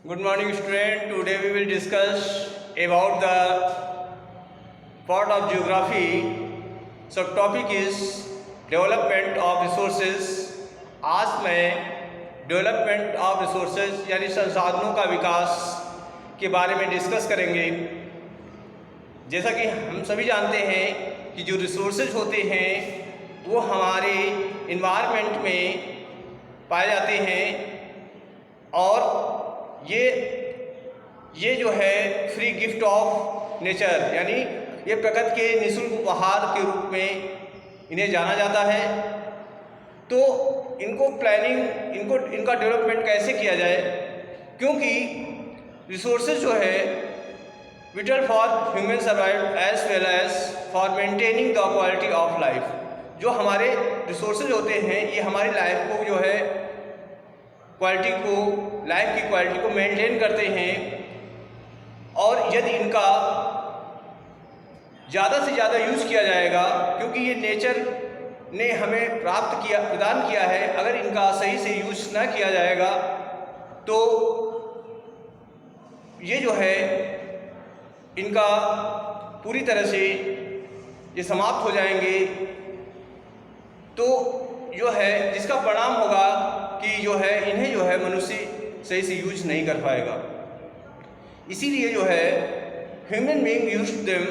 Good morning student. Today we will discuss about the part of geography. So topic is development of resources. आज मैं development of resources यानी संसाधनों का विकास के बारे में डिस्कस करेंगे। जैसा कि हम सभी जानते हैं कि जो रिसोर्सेज होते हैं वो हमारे इन्वायरमेंट में पाए जाते हैं और ये जो है फ्री गिफ्ट ऑफ नेचर यानी ये प्रकृति के निःशुल्क उपहार के रूप में इन्हें जाना जाता है। तो इनको इनका डेवलपमेंट कैसे किया जाए, क्योंकि रिसोर्सेज जो है vital for human survival as well as for maintaining the quality of life. जो हमारे रिसोर्सेज होते हैं ये हमारी लाइफ को जो है लाइफ की क्वालिटी को मेंटेन करते हैं, और यदि इनका ज़्यादा से ज़्यादा यूज़ किया जाएगा, क्योंकि ये नेचर ने हमें प्रदान किया है, अगर इनका सही से यूज़ ना किया जाएगा तो ये जो है इनका पूरी तरह से ये समाप्त हो जाएंगे। तो जो है जिसका परिणाम होगा कि जो है इन्हें जो है मनुष्य सही से यूज नहीं कर पाएगा। इसीलिए जो है ह्यूमन बीइंग यूज देम,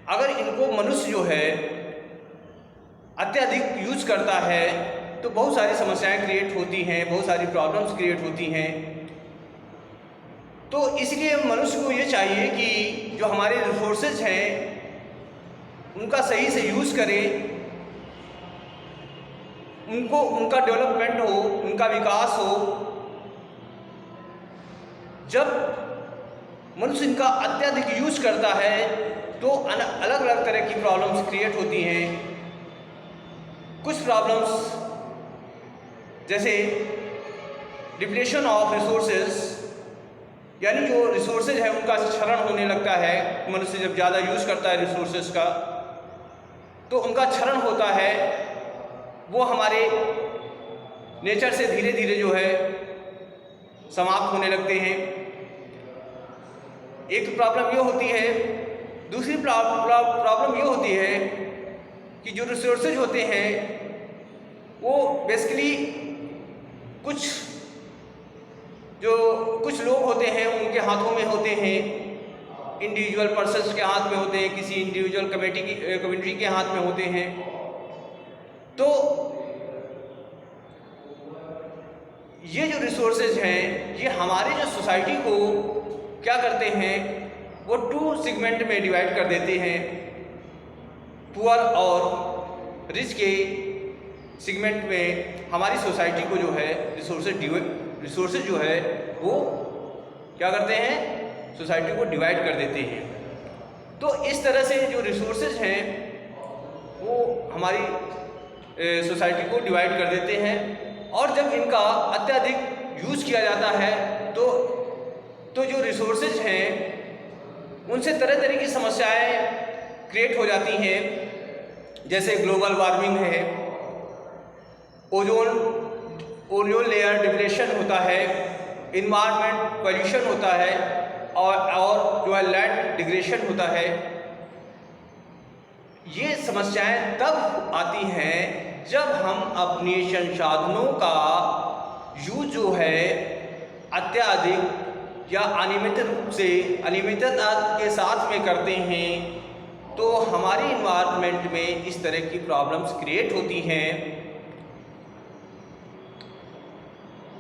अगर इनको मनुष्य जो है अत्यधिक यूज करता है तो बहुत सारी समस्याएं क्रिएट होती हैं, बहुत सारी प्रॉब्लम्स क्रिएट होती हैं। तो इसलिए मनुष्य को ये चाहिए कि जो हमारे रिसोर्सेज हैं उनका सही से यूज़ करें, उनका डेवलपमेंट हो, उनका विकास हो। जब मनुष्य इनका अत्यधिक यूज करता है तो अलग अलग तरह की प्रॉब्लम्स क्रिएट होती हैं। कुछ प्रॉब्लम्स जैसे डिप्लेशन ऑफ रिसोर्सेज, यानी जो रिसोर्सेज है उनका क्षरण होने लगता है। मनुष्य जब ज़्यादा यूज़ करता है रिसोर्सेज का तो उनका क्षरण होता है, वो हमारे नेचर से धीरे धीरे जो है समाप्त होने लगते हैं। एक तो प्रॉब्लम ये होती है। दूसरी प्रॉब्लम ये होती है कि जो रिसोर्सेज होते हैं वो बेसिकली कुछ लोग होते हैं उनके हाथों में होते हैं, इंडिविजुअल पर्सन्स के हाथ में होते हैं, किसी इंडिविजुअल कम्युनिटी के हाथ में होते हैं। तो ये जो रिसोर्सेज हैं ये हमारे जो सोसाइटी को क्या करते हैं, वो 2 सेगमेंट में डिवाइड कर देते हैं। पुअर और रिच के सेगमेंट में हमारी सोसाइटी को जो है रिसोर्सेज जो है वो क्या करते हैं, सोसाइटी को डिवाइड कर देते हैं। तो इस तरह से जो रिसोर्सेज हैं वो हमारी सोसाइटी को डिवाइड कर देते हैं, और जब इनका अत्यधिक यूज किया जाता है तो जो रिसोर्सेज हैं उनसे तरह तरह की समस्याएं क्रिएट हो जाती हैं। जैसे ग्लोबल वार्मिंग है, ओजोन लेयर डिप्लेशन होता है, इन्वायरमेंट पोल्यूशन होता है, और जो है लैंड डिग्रेडेशन होता है। ये समस्याएं तब आती हैं जब हम अपने संसाधनों का यूज जो है अत्यधिक या अनियमितता के साथ में करते हैं, तो हमारी इन्वायरमेंट में इस तरह की प्रॉब्लम्स क्रिएट होती हैं।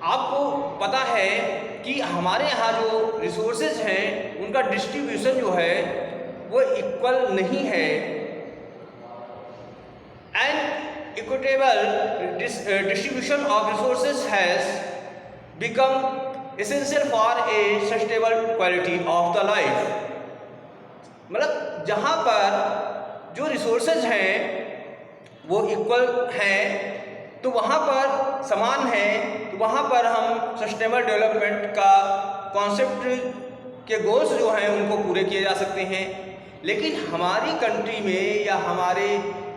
आपको पता है कि हमारे यहाँ जो रिसोर्सेज हैं उनका डिस्ट्रीब्यूशन जो है वो इक्वल नहीं है। And equitable distribution of resources has become essential for a sustainable quality of the life. मतलब जहाँ पर जो रिसोर्सेज हैं वो इक्वल हैं तो वहाँ पर समान है, तो वहाँ पर हम सस्टेनेबल डेवलपमेंट का कॉन्सेप्ट के गोल्स जो हैं उनको पूरे किए जा सकते हैं। लेकिन हमारी कंट्री में या हमारे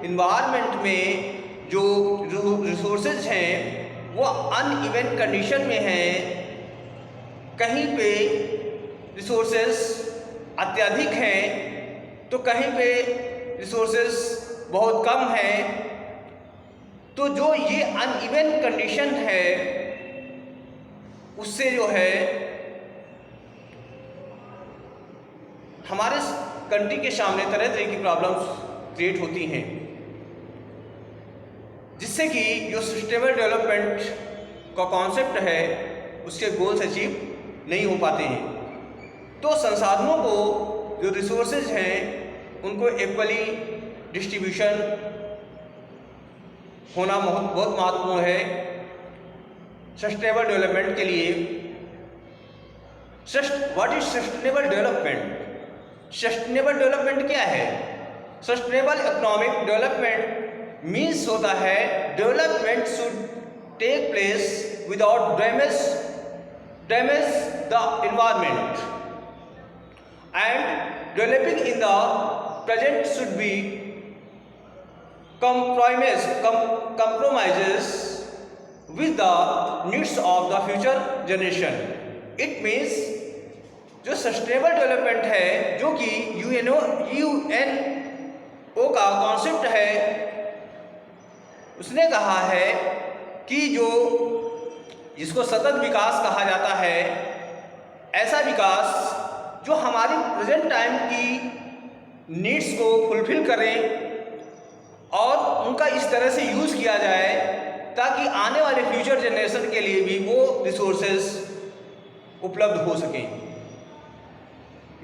इन्वायरमेंट में जो रिसोर्सेज हैं वो अनइवन कंडीशन में हैं, कहीं पे रिसोर्सेस अत्यधिक हैं तो कहीं पे रिसोर्सेस बहुत कम हैं। तो जो ये अनइवन कंडीशन है उससे जो है हमारे कंट्री के सामने तरह तरह की प्रॉब्लम्स क्रिएट होती हैं, जिससे कि जो सस्टेनेबल डेवलपमेंट का कॉन्सेप्ट है उसके गोल्स अचीव नहीं हो पाते हैं। तो संसाधनों को, जो रिसोर्सेज हैं, उनको इक्वली डिस्ट्रीब्यूशन होना बहुत महत्वपूर्ण है सस्टेनेबल डेवलपमेंट के लिए। What is sustainable development? Sustainable development क्या है? सस्टेनेबल इकोनॉमिक डेवलपमेंट मीन्स होता है development should take place without damage the environment and developing in the present should be compromises with the needs of the future generation. It means जो sustainable development है, जो कि UNO का concept है, उसने कहा है कि जो जिसको सतत विकास कहा जाता है, ऐसा विकास जो हमारी प्रेजेंट टाइम की नीड्स को फुलफिल करें और उनका इस तरह से यूज़ किया जाए ताकि आने वाले फ्यूचर जनरेशन के लिए भी वो रिसोर्सेज उपलब्ध हो सकें।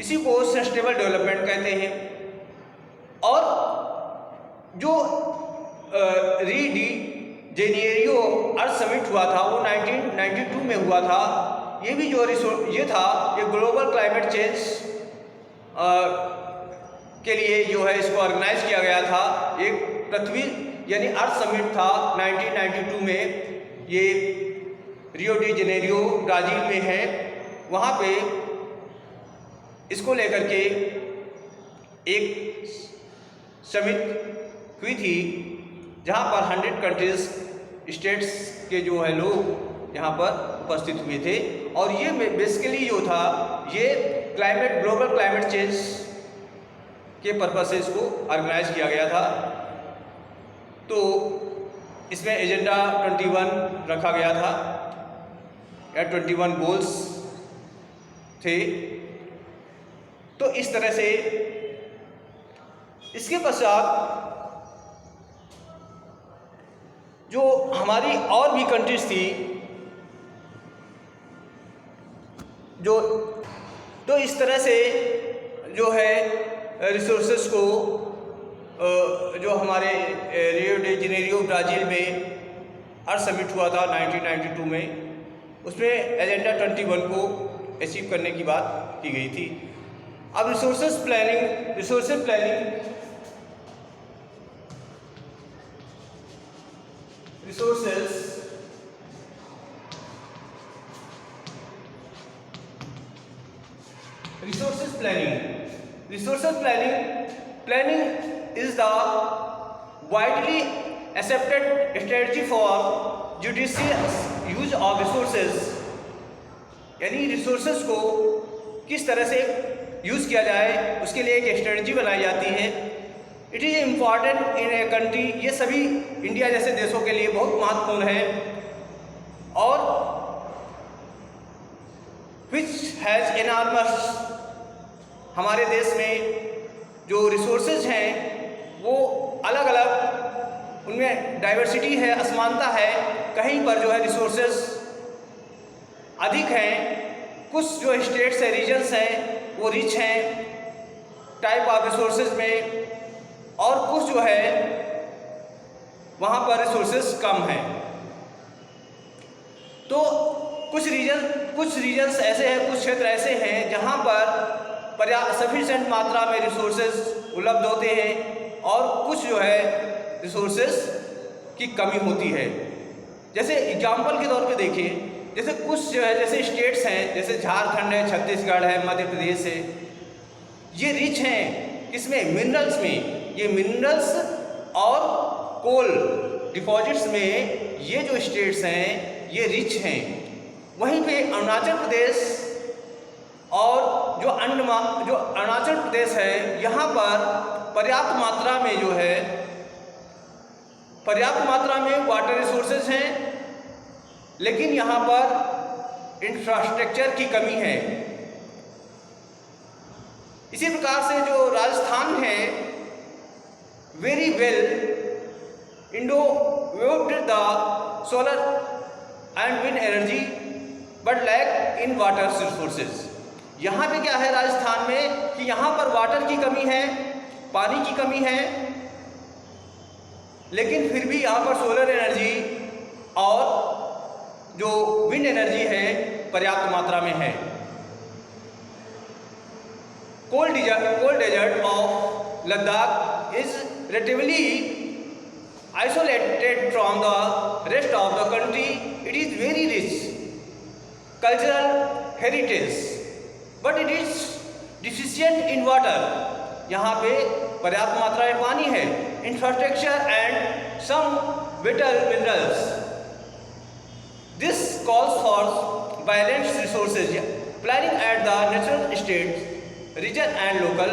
इसी को सस्टेनेबल डेवलपमेंट कहते हैं। और जो री जेनेरियो अर्थ समिट हुआ था वो 1992 में हुआ था। ये भी जो ये था, ये ग्लोबल क्लाइमेट चेंज के लिए जो है इसको ऑर्गेनाइज किया गया था। एक पृथ्वी यानी अर्थ समिट था 1992 में, ये रियो डी जेनेरियो ब्राज़ील में है। वहाँ पे इसको लेकर के एक समिट हुई थी जहाँ पर 100 कंट्रीज स्टेट्स के जो है लोग यहाँ पर उपस्थित हुए थे। और ये बेसिकली जो था ये ग्लोबल क्लाइमेट चेंज के पर्पस से इसको ऑर्गेनाइज किया गया था। तो इसमें एजेंडा 21 रखा गया था या 21 गोल्स थे। तो इस तरह से इसके पश्चात जो हमारी और भी कंट्रीज थी जो तो इस तरह से जो है रिसोर्सेस को जो हमारे रियो डी जेनेरियो ब्राज़ील में अर्थ समिट हुआ था 1992 में, उसमें एजेंडा 21 को अचीव करने की बात की गई थी। अब resources planning is the widely accepted strategy for judicious use of resources। यानी रिसोर्सेज को किस तरह से यूज़ किया जाए उसके लिए एक स्ट्रेटजी बनाई जाती है। It is important in a country, ये सभी इंडिया जैसे देशों के लिए बहुत महत्वपूर्ण है। और विच हैज़ एनॉर्मस, हमारे देश में जो रिसोर्सेज हैं वो अलग अलग, उनमें डाइवर्सिटी है, असमानता है। कहीं पर जो है रिसोर्सेज अधिक हैं, कुछ जो स्टेट्स है, रीजन्स हैं वो रिच हैं टाइप ऑफ रिसोर्सेज में, और कुछ जो है वहाँ पर रिसोर्सेज कम हैं। तो कुछ रीजन्स ऐसे हैं, कुछ क्षेत्र ऐसे हैं जहाँ पर सफिशिएंट मात्रा में रिसोर्सेज उपलब्ध होते हैं और कुछ जो है रिसोर्सेज की कमी होती है। जैसे एग्जाम्पल के तौर पे देखिए, जैसे कुछ जो है जैसे स्टेट्स हैं, जैसे झारखंड है, छत्तीसगढ़ है, मध्य प्रदेश है, ये रिच हैं किसमें? मिनरल्स में। ये मिनरल्स और कोल डिपॉजिट्स में ये जो स्टेट्स हैं ये रिच हैं। वहीं पे अरुणाचल प्रदेश और जो अरुणाचल प्रदेश है यहाँ पर पर्याप्त मात्रा में जो है पर्याप्त मात्रा में वाटर रिसोर्सेज हैं, लेकिन यहाँ पर इंफ्रास्ट्रक्चर की कमी है। इसी प्रकार से जो राजस्थान है very well involved the solar and wind energy but lack in water resources। यहाँ पे क्या है राजस्थान में कि यहाँ पर वाटर की कमी है, पानी की कमी है, लेकिन फिर भी यहाँ पर सोलर एनर्जी और जो विंड एनर्जी है पर्याप्त मात्रा में है। Cold desert of Ladakh is relatively isolated from the rest of the country. It is very rich cultural heritage but it is deficient in water। यहाँ पे पर्याप्त मात्रा में पानी है, infrastructure and some vital minerals। This calls for balanced resources planning at the national, state, region and local